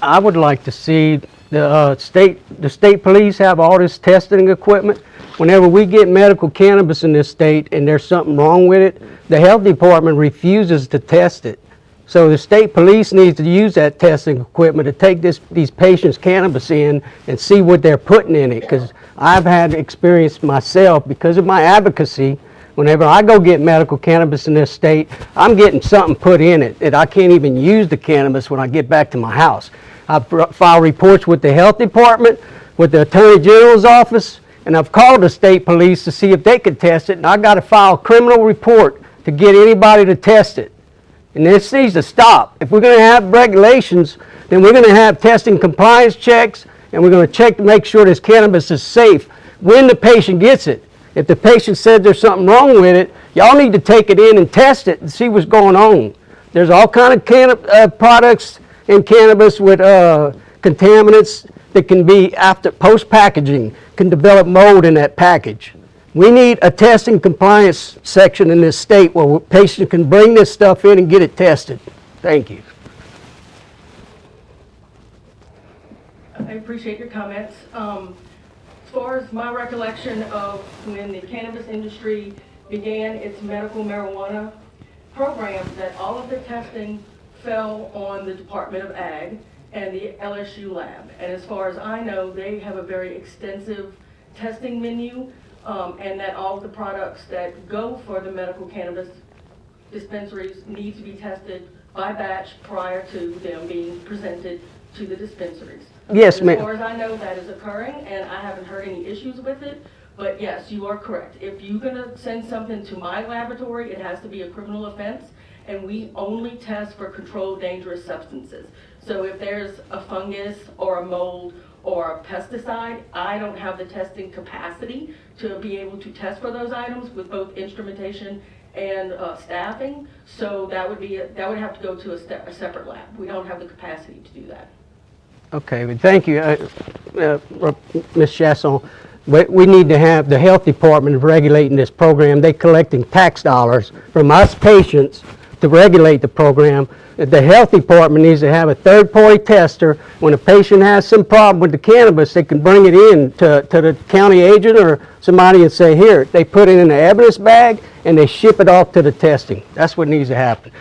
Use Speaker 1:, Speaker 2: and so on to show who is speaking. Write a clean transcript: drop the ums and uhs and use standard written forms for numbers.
Speaker 1: I would like to see the state police have all this testing equipment. Whenever we get medical cannabis in this state and there's something wrong with it, the health department refuses to test it. So the state police needs to use that testing equipment to take these patients' cannabis in and see what they're putting in it. Because I've had experience myself because of my advocacy. Whenever I go get medical cannabis in this state, I'm getting something put in it that I can't even use the cannabis when I get back to my house. I file reports with the health department, with the attorney general's office, and I've called the state police to see if they could test it, and I got to file a criminal report to get anybody to test it. And this needs to stop. If we're going to have regulations, then we're going to have testing compliance checks, and we're going to check to make sure this cannabis is safe when the patient gets it. If the patient said there's something wrong with it, y'all need to take it in and test it and see what's going on. There's all kind of products in cannabis with contaminants that can be post-packaging, can develop mold in that package. We need a testing compliance section in this state where patients can bring this stuff in and get it tested. Thank you.
Speaker 2: I appreciate your comments. As far as my recollection of when the cannabis industry began its medical marijuana program, that all of the testing fell on the Department of Ag and the LSU lab. And as far as I know, they have a very extensive testing menu, and that all of the products that go for the medical cannabis dispensaries need to be tested by batch prior to them being presented to the dispensaries.
Speaker 1: Yes, ma'am.
Speaker 2: As far as I know, that is occurring, and I haven't heard any issues with it. But yes, you are correct. If you're going to send something to my laboratory, it has to be a criminal offense, and we only test for controlled dangerous substances. So if there's a fungus or a mold or a pesticide, I don't have the testing capacity to be able to test for those items with both instrumentation and staffing. So that would have to go to a separate lab. We don't have the capacity to do that.
Speaker 1: Okay, well, thank you, Ms. Chasson. We need to have the health department regulating this program. They're collecting tax dollars from us patients to regulate the program. The health department needs to have a third-party tester. When a patient has some problem with the cannabis, they can bring it in to the county agent or somebody and say, here, they put it in an evidence bag and they ship it off to the testing. That's what needs to happen.